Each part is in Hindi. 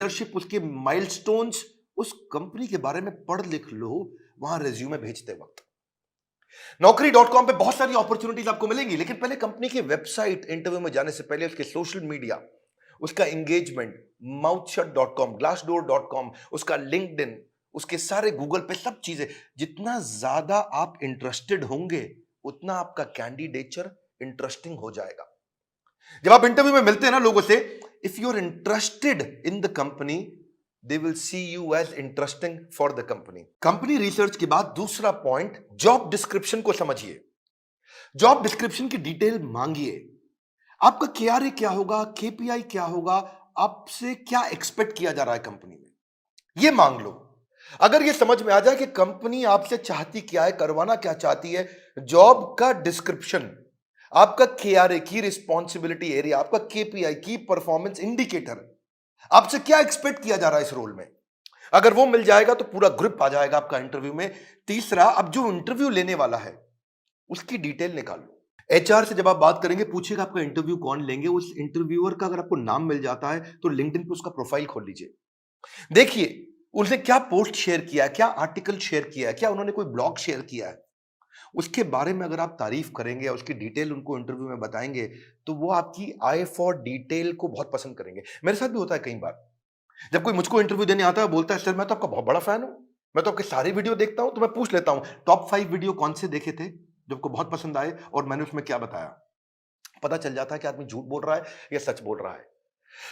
लीडरशिप, उसके माइलस्टोन्स, उस कंपनी के बारे में पढ़ लिख लो वहां रिज्यूमे भेजते वक्त। नौकरी.com पे बहुत सारी अपॉर्चुनिटीज आपको मिलेंगी, लेकिन पहले कंपनी की वेबसाइट, इंटरव्यू में जाने से पहले उसके सोशल मीडिया, उसका एंगेजमेंट, mouthshut.com, glassdoor.com, उसका लिंक्डइन, उसके सारे गूगल पे सब चीजें, जितना ज्यादा आप इंटरेस्टेड होंगे उतना आपका कैंडिडेचर इंटरेस्टिंग हो जाएगा। जब आप इंटरव्यू में मिलते हैं ना लोगों से, if you are interested in the company, they will see you as interesting for the company. Company research के बाद दूसरा पॉइंट, जॉब डिस्क्रिप्शन को समझिए। जॉब डिस्क्रिप्शन की डिटेल मांगिए। आपका केआरए क्या होगा, केपीआई क्या होगा, आपसे क्या एक्सपेक्ट किया जा रहा है कंपनी में, यह मांग लो। अगर यह समझ में आ जाए कि कंपनी आपसे चाहती क्या है, करवाना क्या चाहती है, जॉब का डिस्क्रिप्शन, आपका केआरए की रिस्पॉन्सिबिलिटी एरिया, आपका केपीआई की परफॉर्मेंस इंडिकेटर, आपसे क्या एक्सपेक्ट किया जा रहा है इस रोल में, अगर वो मिल जाएगा तो पूरा ग्रिप आ जाएगा आपका इंटरव्यू में। तीसरा, अब जो इंटरव्यू लेने वाला है उसकी डिटेल निकाल लो। एचआर से जब आप बात करेंगे, पूछेगा आपका इंटरव्यू कौन लेंगे, उस इंटरव्यूअर का अगर आपको नाम मिल जाता है तो लिंक्डइन पे उसका प्रोफाइल खोल लीजिए। देखिए उसने क्या पोस्ट शेयर किया है, क्या आर्टिकल शेयर किया है, क्या उन्होंने कोई ब्लॉग शेयर किया है, उसके बारे में अगर आप तारीफ करेंगे या उसकी डिटेल उनको इंटरव्यू में बताएंगे तो वो आपकी आई फॉर डिटेल को बहुत पसंद करेंगे। मेरे साथ भी होता है कई बार, जब कोई मुझको इंटरव्यू देने आता है, बोलता है सर मैं तो आपका बहुत बड़ा फैन हूं, मैं तो आपके सारे वीडियो देखता हूं, तो मैं पूछ लेता हूं टॉप 5 वीडियो कौन से देखे थे जो आपको बहुत पसंद आए और मैंने उसमें क्या बताया। पता चल जाता है कि आदमी झूठ बोल रहा है या सच बोल रहा है।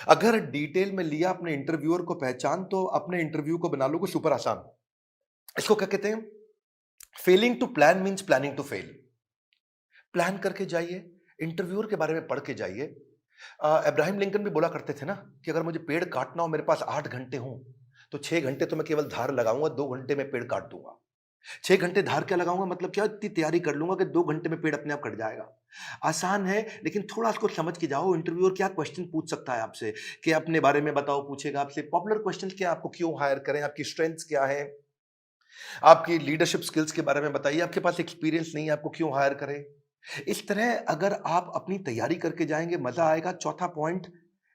अगर डिटेल में लिया अपने इंटरव्यूअर को पहचान, तो अपने इंटरव्यू को बना लो को सुपर आसान। इसको क्या कहते हैं, failing to plan means planning to fail. Plan करके जाइए, इंटरव्यूअर के बारे में पढ़ के जाइए। अब्राहम लिंकन भी बोला करते थे ना कि अगर मुझे पेड़ काटना हो, मेरे पास 8 घंटे हों, तो 6 घंटे तो मैं केवल धार लगाऊंगा, 2 घंटे में पेड़ काट दूंगा। 6 घंटे धार क्या लगाऊंगा, मतलब क्या, इतनी तैयारी कर लूंगा कि 2 घंटे में पेड़ अपने आप कट जाएगा। आसान है, लेकिन थोड़ा इसको समझ के जाओ। इंटरव्यूअर क्या क्वेश्चन पूछ सकता है आपसे, कि अपने बारे में बताओ, पूछेगा आपसे पॉपुलर क्वेश्चन क्या, आपको क्यों हायर करें, आपकी स्ट्रेंथ्स क्या है, आपकी लीडरशिप स्किल्स के बारे में बताइए, आपके पास एक्सपीरियंस नहीं है, आपको क्यों हायर करें। इस तरह अगर आप अपनी तैयारी करके जाएंगे, मजा आएगा। चौथा पॉइंट,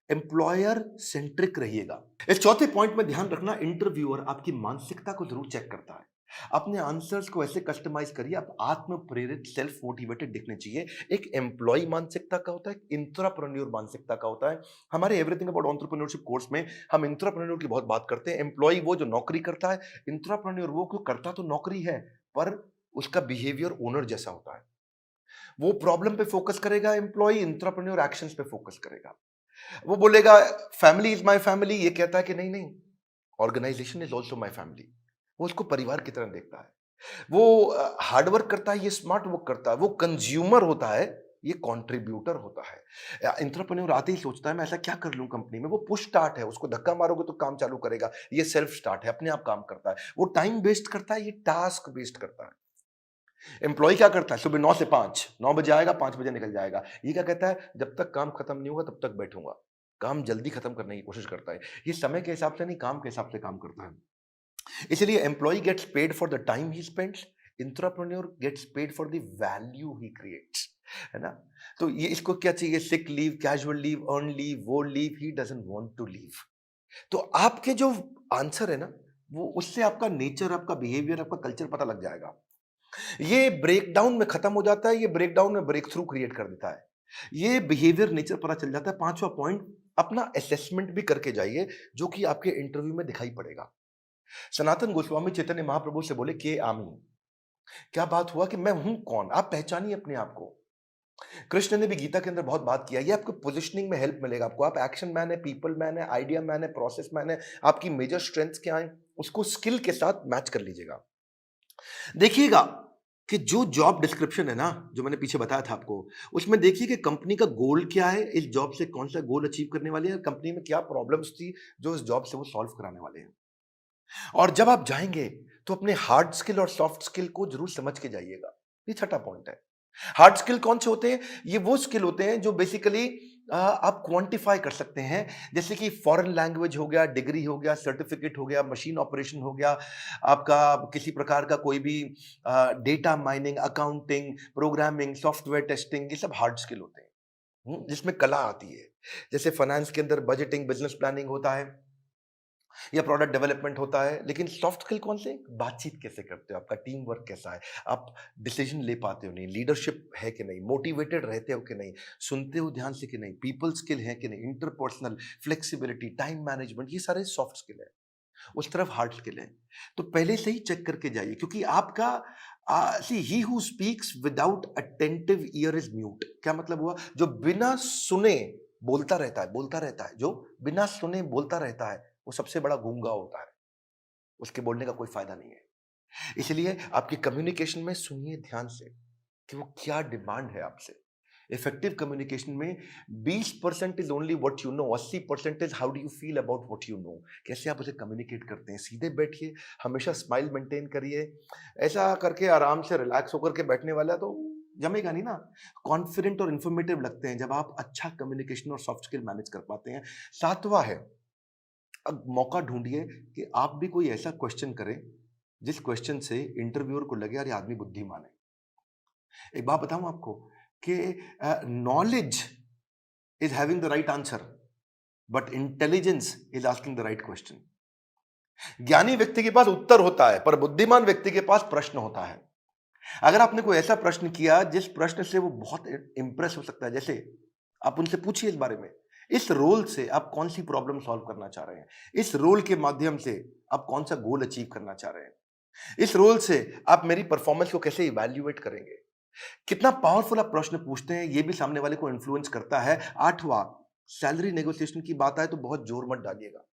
एम्प्लॉयर सेंट्रिक रहिएगा। इस चौथे पॉइंट में ध्यान रखना, इंटरव्यूअर आपकी मानसिकता को जरूर चेक करता है। अपने आंसर्स को ऐसे कस्टमाइज करिए, आप आत्म प्रेरित, सेल्फ मोटिवेटेड दिखने चाहिए। एक एम्प्लॉय मानसिकता का होता है, एक इंट्राप्रेन्योर मानसिकता का होता है। हमारे एवरीथिंग अबाउट एंटरप्रेन्योरशिप कोर्स में हम इंट्राप्रेन्योर की बहुत बात करते हैं। एम्प्लॉय वो जो नौकरी करता है, इंट्राप्रेन्योर वो क्यों करता तो नौकरी है, पर उसका बिहेवियर ओनर जैसा होता है। वो प्रॉब्लम पे फोकस करेगा, एम्प्लॉय इंट्राप्रेन्योर एक्शंस पे फोकस करेगा। वो बोलेगा फैमिली इज माय फैमिली, ये कहता है कि नहीं नहीं, organisation is also my family. वो उसको परिवार की तरह देखता है। वो हार्ड वर्क करता है, ये स्मार्ट वर्क करता है। वो कंज्यूमर होता है, ये कंट्रीब्यूटर होता है। एंटरप्रेन्योर आते ही सोचता है मैं ऐसा क्या कर लूं कंपनी में। वो पुश स्टार्ट है, उसको धक्का मारोगे तो काम चालू करेगा। ये सेल्फ स्टार्ट है, अपने आप काम करता है। वो टाइम वेस्ट करता है, ये टास्क वेस्ट करता है। एम्प्लॉय क्या करता है, सुबह 9 से 5, 9 बजे आएगा, 5 बजे निकल जाएगा। ये क्या कहता है, जब तक काम खत्म नहीं होगा तब तक बैठूंगा। काम जल्दी खत्म करने की कोशिश करता है। ये समय के हिसाब से नहीं, काम के हिसाब से काम करता है। इसलिए employee gets paid for the time he spends, intrapreneur gets paid for the value he creates, है ना। तो ये इसको क्या चाहिए, sick leave, casual leave, earn leave, वो leave he doesn't want to leave. तो आपके जो आंसर है ना, वो उससे आपका नेचर, आपका बिहेवियर, आपका कल्चर पता लग जाएगा। ये ब्रेकडाउन में खत्म हो जाता है, ये ब्रेकडाउन में ब्रेक थ्रू क्रिएट कर देता है। ये बिहेवियर नेचर पता चल जाता है। पांचवा पॉइंट, अपना असेसमेंट भी करके जाइए, जो कि आपके इंटरव्यू में दिखाई पड़ेगा। सनातन गोस्वामी चैतन्य महाप्रभु से बोले के आमी, क्या बात हुआ कि मैं हूं कौन, आप पहचानिए अपने आप को। कृष्ण ने भी गीता के अंदर बहुत बात किया, ये आपको पोजिशनिंग में हेल्प मिलेगा। आपको, आप एक्शन मैन है, पीपल मैन है, आइडिया मैन है, प्रोसेस मैन है, आपकी मेजर स्ट्रेंथ्स क्या है, उसको स्किल के साथ मैच कर लीजिएगा। देखिएगा कि जो जॉब डिस्क्रिप्शन है ना, जो मैंने पीछे बताया था आपको, उसमें देखिए कि कंपनी का गोल क्या है, इस जॉब से कौन सा गोल अचीव करने वाले हैं, कंपनी में क्या प्रॉब्लम्स थी जो इस जॉब से वो सॉल्व कराने वाले हैं। और जब आप जाएंगे तो अपने हार्ड स्किल और सॉफ्ट स्किल को जरूर समझ के जाइएगा। ये छठा पॉइंट है। हार्ड स्किल कौन से होते हैं, ये वो स्किल होते हैं जो बेसिकली आप क्वांटिफाई कर सकते हैं। जैसे कि फॉरेन लैंग्वेज हो गया, डिग्री हो गया, सर्टिफिकेट हो गया, मशीन ऑपरेशन हो गया, आपका किसी प्रकार का कोई भी data mining, accounting, programming, software testing, ये सब हार्ड स्किल होते हैं। जिसमें कला आती है। जैसे फाइनेंस के अंदर बजटिंग, बिजनेस प्लानिंग होता है। या प्रोडक्ट डेवलपमेंट होता है, लेकिन सॉफ्ट स्किल कौन से? बातचीत कैसे करते हो, आपका टीम वर्क कैसा है, आप डिसीजन ले पाते हो नहीं, लीडरशिप है कि नहीं, मोटिवेटेड रहते हो कि नहीं, सुनते हो ध्यान से कि नहीं, पीपल स्किल है कि नहीं, इंटरपर्सनल फ्लेक्सिबिलिटी, टाइम मैनेजमेंट, ये सारे सॉफ्ट स्किल है। उस तरफ हार्ड स्किल है। तो पहले से ही चेक करके जाइए, क्योंकि आपका सी he who speaks without attentive ear is mute. क्या मतलब हुआ? जो बिना सुने बोलता रहता है, बोलता रहता है, जो बिना सुने बोलता रहता है, वो सबसे बड़ा गूंगा होता है। उसके बोलने का कोई फायदा नहीं है। इसलिए आपकी कम्युनिकेशन में सुनिए ध्यान से कि वो क्या डिमांड है आपसे। इफेक्टिव कम्युनिकेशन में 20% is only what you know, 80% is how do you feel about what you know. कैसे आप उसे कम्युनिकेट करते हैं। सीधे बैठिए, हमेशा स्माइल मेंटेन करिए। ऐसा करके आराम से रिलैक्स होकर के बैठने वाला तो जमेगा नहीं ना। कॉन्फिडेंट और इंफॉर्मेटिव लगते हैं जब आप अच्छा कम्युनिकेशन और सॉफ्ट स्किल मैनेज कर पाते हैं। सातवां है, अब मौका ढूंढिए कि आप भी कोई ऐसा क्वेश्चन करें जिस क्वेश्चन से इंटरव्यूअर को लगे यार ये आदमी बुद्धिमान है। एक बात बताऊं आपको कि knowledge is having the right answer, but intelligence is asking the right question. ज्ञानी व्यक्ति के पास उत्तर होता है, पर बुद्धिमान व्यक्ति के पास प्रश्न होता है। अगर आपने कोई ऐसा प्रश्न किया जिस प्रश्न से वो बहुत इंप्रेस हो सकता है, जैसे आप उनसे पूछिए इस बारे में, इस रोल से आप कौन सी प्रॉब्लम सॉल्व करना चाह रहे हैं, इस रोल के माध्यम से आप कौन सा गोल अचीव करना चाह रहे हैं, इस रोल से आप मेरी परफॉर्मेंस को कैसे इवैल्यूएट करेंगे। कितना पावरफुल आप प्रश्न पूछते हैं, ये भी सामने वाले को इन्फ्लुएंस करता है। आठवां, सैलरी नेगोशिएशन की बात आए तो बहुत जोर मत डालिएगा।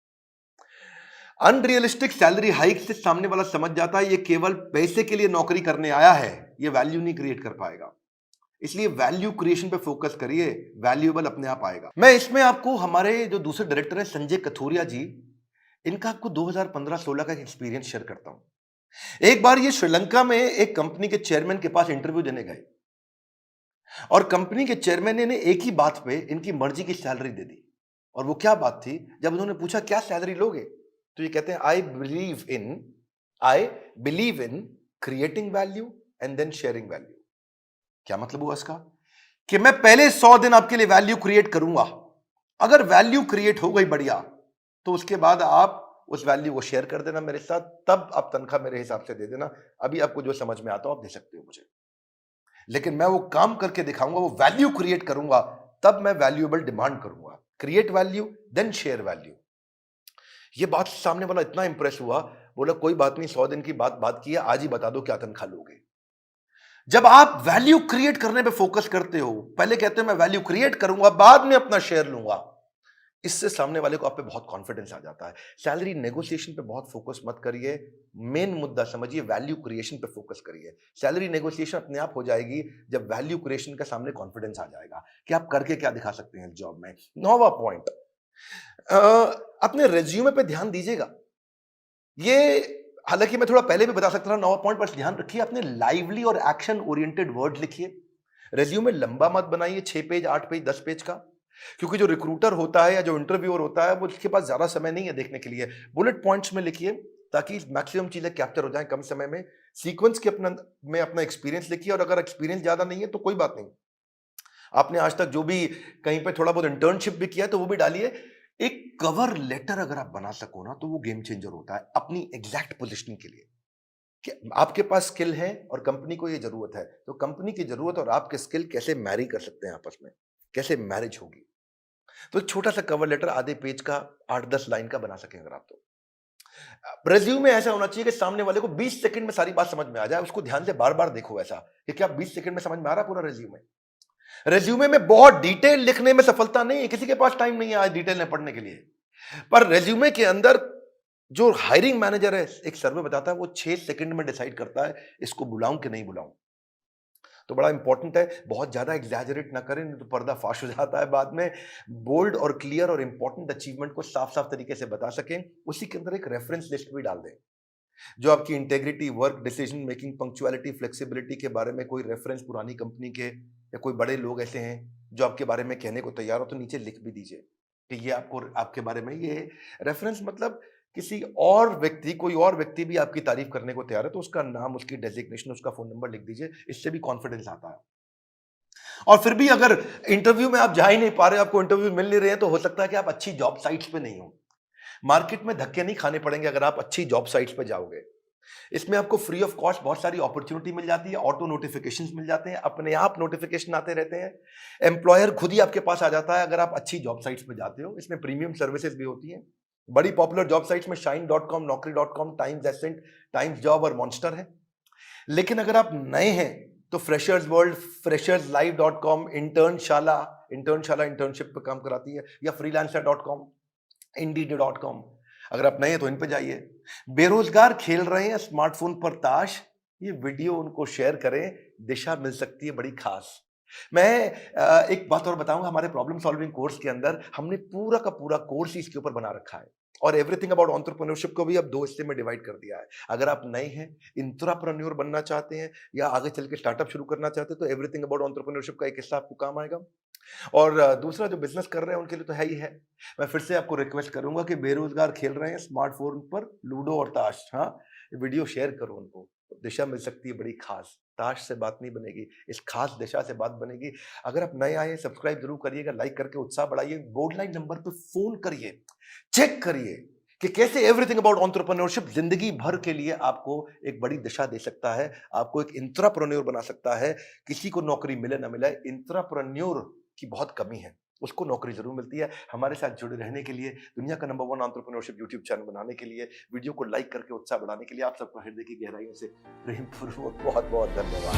अनरियलिस्टिक सैलरी हाइक से सामने वाला समझ जाता है ये केवल पैसे के लिए नौकरी करने आया है, ये वैल्यू नहीं क्रिएट कर पाएगा। इसलिए वैल्यू क्रिएशन पे फोकस करिए, वैल्यूएबल अपने आप आएगा। मैं इसमें आपको हमारे जो दूसरे डायरेक्टर हैं संजय कथोरिया जी, इनका आपको 2015-16 का एक्सपीरियंस शेयर करता हूं। एक बार ये श्रीलंका में एक कंपनी के चेयरमैन के पास इंटरव्यू देने गए और कंपनी के चेयरमैन ने इन्हें एक ही बात पे इनकी मर्जी की सैलरी दे दी। और वो क्या बात थी? जब उन्होंने पूछा क्या सैलरी लोगे, तो ये कहते हैं I believe in creating value and then sharing value. क्या मतलब हुआ इसका? कि मैं पहले 100 दिन आपके लिए वैल्यू क्रिएट करूंगा, अगर वैल्यू क्रिएट हो गई बढ़िया, तो उसके बाद आप उस वैल्यू को शेयर कर देना मेरे साथ, तब आप तनख्वाह मेरे हिसाब से दे देना। अभी आपको जो समझ में आता हो आप दे सकते हो मुझे, लेकिन मैं वो काम करके दिखाऊंगा, वो वैल्यू क्रिएट करूंगा, तब मैं वैल्यूएबल डिमांड करूंगा। Create value then share value. ये बात सामने वाला इतना इंप्रेस हुआ, बोला कोई बात नहीं, 100 दिन की बात की है, आज ही बता दो क्या तनख्वाह लोगे। जब आप वैल्यू क्रिएट करने पे फोकस करते हो, पहले कहते हो मैं वैल्यू क्रिएट करूंगा, बाद में अपना शेयर लूंगा, इससे सामने वाले को आप पे बहुत कॉन्फिडेंस आ जाता है। सैलरी नेगोशिएशन पे बहुत फोकस मत करिए, मेन मुद्दा समझिए, वैल्यू क्रिएशन पे फोकस करिए। सैलरी नेगोशिएशन अपने आप हो जाएगी जब वैल्यू क्रिएशन का सामने कॉन्फिडेंस आ जाएगा कि आप करके क्या दिखा सकते हैं जॉब में। 9वां पॉइंट, अपने रेज्यूमे पे ध्यान दीजिएगा। ये हालांकि मैं थोड़ा पहले भी बता सकता था 9वां पॉइंट, पर ध्यान रखिए अपने लाइवली और एक्शन ओरिएंटेड वर्ड लिखिए। रेज्यूमे लंबा मत बनाइए, 6 पेज 8 पेज 10 पेज का, क्योंकि जो रिक्रूटर होता है या जो इंटरव्यूअर होता है वो उसके पास ज्यादा समय नहीं है देखने के लिए। बुलेट पॉइंट्स में लिखिए ताकि मैक्सिमम चीजें कैप्चर हो जाएं कम समय में। सीक्वेंस के अपना एक्सपीरियंस लिखिए, और अगर एक्सपीरियंस ज्यादा नहीं है तो कोई बात नहीं, आपने आज तक जो भी कहीं पे थोड़ा बहुत इंटर्नशिप भी किया है तो वो भी डालिए। एक कवर लेटर अगर आप बना सको ना, तो वो गेम चेंजर होता है अपनी एग्जैक्ट पोजीशनिंग के लिए। कि आपके पास स्किल है और कंपनी को ये जरूरत है, तो कंपनी की जरूरत और आपके स्किल कैसे मैरी कर सकते हैं आपस में, कैसे मैरिज होगी। तो एक छोटा सा कवर लेटर आधे पेज का 8-10 लाइन का बना सकें अगर आप, तो रेज्यूमे ऐसा होना चाहिए कि सामने वाले को 20 सेकंड में सारी बात समझ में आ जाए। उसको ध्यान से बार बार देखो, ऐसा कि क्या 20 सेकंड में समझ में आ रहा है पूरा रेज्यूमे। रेज्यूमे में बहुत डिटेल लिखने में सफलता नहीं है, किसी के पास टाइम नहीं है आज डिटेल में पढ़ने के लिए। पर रेज्यूमे के अंदर जो हायरिंग मैनेजर है, एक सर्वे बताता है, वो 6 सेकंड में डिसाइड करता है इसको बुलाऊं कि नहीं बुलाऊं। तो बड़ा इंपॉर्टेंट है, बहुत ज्यादा एग्जैजरेट ना करें, नहीं तो पर्दा फाश हो जाता है बाद में। बोल्ड और क्लियर और इंपॉर्टेंट अचीवमेंट को साफ साफ तरीके से बता सकें। उसी के अंदर एक रेफरेंस लिस्ट भी डाल दें, जो आपकी integrity, work, decision making, punctuality, flexibility के बारे में कोई रेफरेंस पुरानी कंपनी के या कोई बड़े लोग ऐसे हैं जो आपके बारे में कहने को तैयार हो, तो नीचे लिख भी दीजिए कि ये आपको आपके बारे में ये रेफरेंस, मतलब किसी और व्यक्ति, कोई और व्यक्ति भी आपकी तारीफ करने को तैयार है तो उसका नाम, उसकी डेजिग्नेशन, उसका फोन नंबर लिख दीजिए। इससे भी कॉन्फिडेंस आता है। और फिर भी अगर इंटरव्यू में आप जा ही नहीं पा रहे, आपको इंटरव्यू मिल नहीं रहे हैं, तो हो सकता है कि आप अच्छी जॉब साइट्स पे नहीं हो। मार्केट में धक्के नहीं खाने पड़ेंगे अगर आप अच्छी जॉब साइट्स पे जाओगे। इसमें आपको फ्री ऑफ कॉस्ट बहुत सारी अपॉर्चुनिटी मिल जाती है, ऑटो नोटिफिकेशंस मिल जाते हैं, अपने आप नोटिफिकेशन आते रहते हैं, एम्प्लॉयर खुद ही आपके पास आ जाता है अगर आप अच्छी जॉब साइट्स पे जाते हो। इसमें प्रीमियम सर्विसेज भी होती हैं। बड़ी पॉपुलर जॉब साइट्स में shine.com, naukri.com, Times Ascent, Times job और मॉन्स्टर है। लेकिन अगर आप नए हैं तो freshers world, fresherslive.com, Internshala internship पे काम कराती है, या freelancer.com, indeed.com। अगर आप नए हैं तो इन पे जाइए। बेरोजगार खेल रहे हैं स्मार्टफोन पर ताश, ये वीडियो उनको शेयर करें, दिशा मिल सकती है बड़ी खास। मैं एक बात और बताऊंगा, हमारे प्रॉब्लम सॉल्विंग कोर्स के अंदर हमने पूरा का पूरा कोर्स ही इसके ऊपर बना रखा है, और एवरीथिंग अबाउट एंटरप्रेन्योरशिप को भी अब 2 हिस्से में डिवाइड कर दिया है। अगर आप नए हैं, इंट्राप्रेन्योर बनना चाहते हैं, या आगे चल के स्टार्टअप शुरू करना चाहते हैं, तो एवरीथिंग अबाउट एंटरप्रेन्योरशिप का एक हिस्सा आपको काम आएगा। और दूसरा जो बिजनेस कर रहे हैं उनके लिए तो है ही है। मैं फिर से आपको रिक्वेस्ट करूंगा कि बेरोजगार खेल रहे हैं स्मार्टफोन पर लूडो और ताश, हाँ, ये वीडियो शेयर करो उनको, दिशा मिल सकती है बड़ी खास। ताश से बात नहीं बनेगी, इस खास दिशा से बात बनेगी। अगर आप नए आए, सब्सक्राइब जरूर करिएगा, लाइक करके उत्साह बढ़ाइए, बोर्ड लाइन नंबर पे फोन करिए, चेक करिए कि कैसे एवरीथिंग अबाउट एंटरप्रेन्योरशिप जिंदगी भर के लिए आपको एक बड़ी दिशा दे सकता है, आपको एक इंट्राप्रेन्योर बना सकता है। किसी को नौकरी मिले ना मिले, इंट्राप्रेन्योर की बहुत कमी है, उसको नौकरी जरूर मिलती है। हमारे साथ जुड़े रहने के लिए, दुनिया का नंबर 1 एंटरप्रेन्योरशिप यूट्यूब चैनल बनाने के लिए, वीडियो को लाइक करके उत्साह बढ़ाने के लिए आप सबको हृदय की गहराइयों से प्रेम पूर्वक बहुत बहुत धन्यवाद।